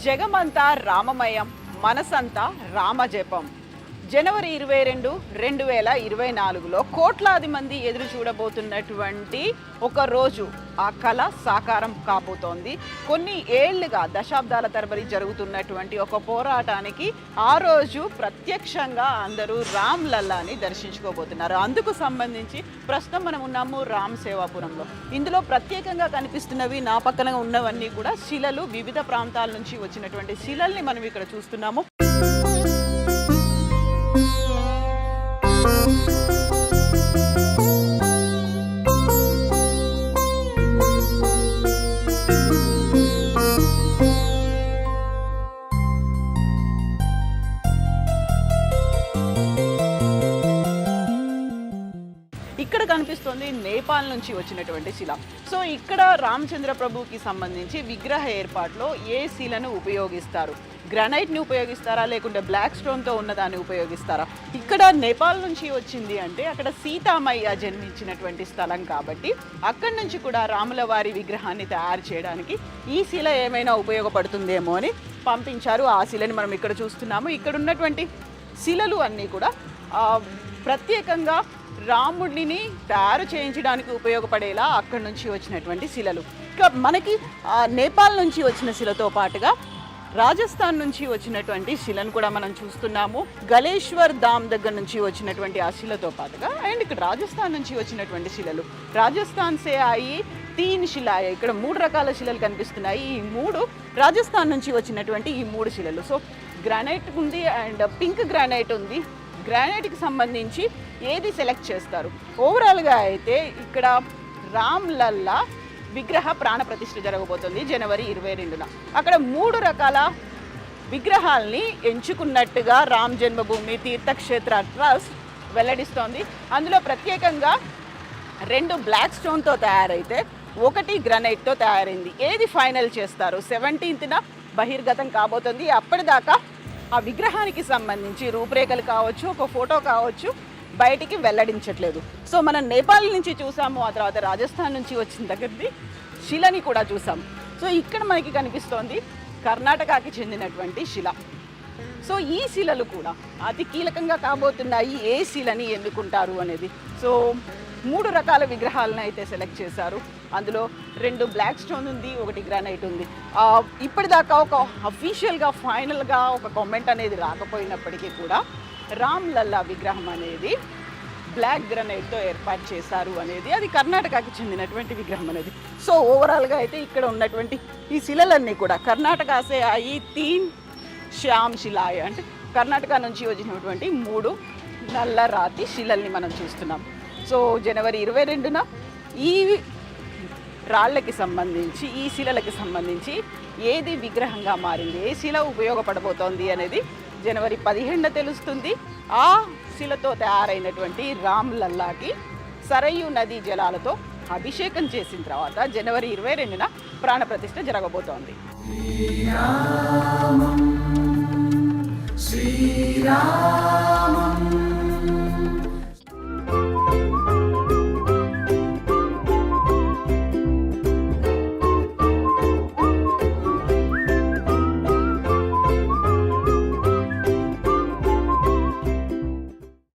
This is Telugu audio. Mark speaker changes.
Speaker 1: జగమంతా రామమయం, మనసంతా రామజపం. జనవరి 22, 2024లో కోట్లాది మంది ఎదురు చూడబోతున్నటువంటి ఒక రోజు ఆ కళ సాకారం కాబోతోంది. కొన్ని ఏళ్లుగా దశాబ్దాల తరబడి జరుగుతున్నటువంటి ఒక పోరాటానికి ఆ రోజు ప్రత్యక్షంగా అందరూ రామ్ లల్లాని దర్శించుకోబోతున్నారు. అందుకు సంబంధించి ప్రస్తుతం మనం ఉన్నాము రామ్ సేవాపురంలో. ఇందులో ప్రత్యేకంగా కనిపిస్తున్నవి నా పక్కన ఉన్నవన్నీ కూడా శిలలు, వివిధ ప్రాంతాల నుంచి వచ్చినటువంటి శిలల్ని మనం ఇక్కడ చూస్తున్నాము. ఇక్కడ కనిపిస్తుంది నేపాల్ నుంచి వచ్చినటువంటి శిల. సో ఇక్కడ రామచంద్ర ప్రభుకి సంబంధించి విగ్రహ ఏర్పాటులో ఏ శిలను ఉపయోగిస్తారు? గ్రానైట్ని ఉపయోగిస్తారా, లేకుంటే బ్లాక్ స్టోన్తో ఉన్నదాన్ని ఉపయోగిస్తారా? ఇక్కడ నేపాల్ నుంచి వచ్చింది అంటే అక్కడ సీతామయ్య జన్మించినటువంటి స్థలం కాబట్టి అక్కడి నుంచి కూడా రాముల వారి విగ్రహాన్ని తయారు చేయడానికి ఈ శిల ఏమైనా ఉపయోగపడుతుందేమో అని పంపించారు. ఆ శిలని మనం ఇక్కడ చూస్తున్నాము. ఇక్కడ ఉన్నటువంటి శిలలు అన్నీ కూడా ప్రత్యేకంగా రాముడిని తయారు చేయించడానికి ఉపయోగపడేలా అక్కడి నుంచి వచ్చినటువంటి శిలలు. ఇంకా మనకి నేపాల్ నుంచి వచ్చిన శిలతో పాటుగా రాజస్థాన్ నుంచి వచ్చినటువంటి శిలను కూడా మనం చూస్తున్నాము. గలేశ్వర్ ధామ్ దగ్గర నుంచి వచ్చినటువంటి ఆ శిలతో పాటుగా అండ్ ఇక్కడ రాజస్థాన్ నుంచి వచ్చినటువంటి శిలలు. రాజస్థాన్ సే అయి 3 శిలాయ, ఇక్కడ 3 రకాల శిలలు కనిపిస్తున్నాయి. ఈ 3 రాజస్థాన్ నుంచి వచ్చినటువంటి ఈ 3 శిలలు. సో గ్రానైట్ ఉంది అండ్ పింక్ గ్రానైట్ ఉంది. గ్రానైట్కి సంబంధించి ఏది సెలెక్ట్ చేస్తారు? ఓవరాల్గా అయితే ఇక్కడ రామ్ లల్లా విగ్రహ ప్రాణ ప్రతిష్ఠ జరగబోతుంది జనవరి 22న. అక్కడ 3 రకాల విగ్రహాల్ని ఎంచుకున్నట్టుగా రామ్ జన్మభూమి తీర్థక్షేత్ర ట్రస్ట్ వెల్లడిస్తోంది. అందులో ప్రత్యేకంగా 2 బ్లాక్ స్టోన్తో తయారైతే 1 గ్రానైట్తో తయారైంది. ఏది ఫైనల్ చేస్తారు? 17న బహిర్గతం కాబోతుంది. అప్పటిదాకా ఆ విగ్రహానికి సంబంధించి రూపురేఖలు కావచ్చు, ఒక ఫోటో కావచ్చు, బయటికి వెల్లడించట్లేదు. సో మనం నేపాల్ నుంచి చూసాము, ఆ తర్వాత రాజస్థాన్ నుంచి వచ్చిన దగ్గరది శిలని కూడా చూసాము. సో ఇక్కడ మనకి కనిపిస్తోంది కర్ణాటకకి చెందినటువంటి శిల. సో ఈ శిలలు కూడా అతి కీలకంగా కాబోతున్నాయి. ఏ శిలని ఎన్నుకుంటారు అనేది. సో 3 రకాల విగ్రహాలను అయితే సెలెక్ట్ చేశారు. అందులో 2 బ్లాక్ స్టోన్ ఉంది, 1 గ్రానైట్ ఉంది. ఇప్పటిదాకా ఒక అఫీషియల్గా ఫైనల్గా ఒక కామెంట్ అనేది రాకపోయినప్పటికీ కూడా రామ్ లల్లా విగ్రహం అనేది బ్లాక్ గ్రానైట్తో ఏర్పాటు చేశారు అనేది, అది కర్ణాటకకి చెందినటువంటి విగ్రహం అనేది. సో ఓవరాల్గా అయితే ఇక్కడ ఉన్నటువంటి ఈ శిలలన్నీ కూడా కర్ణాటక సే అయి 3 శ్యామ్ శిలాయ, అంటే కర్ణాటక నుంచి వచ్చినటువంటి 3 నల్ల రాతి శిలల్ని మనం చూస్తున్నాం. సో జనవరి 22న ఈ రాళ్ళకి సంబంధించి, ఈ శిలలకి సంబంధించి ఏది విగ్రహంగా మారింది, ఏ శిల ఉపయోగపడబోతోంది అనేది జనవరి 15న తెలుస్తుంది. ఆ శిలతో తయారైనటువంటి రామ్ లల్లాకి సరయూ నదీ జలాలతో అభిషేకం చేసిన తర్వాత జనవరి 22న ప్రాణప్రతిష్ఠ జరగబోతోంది. శ్రీరామం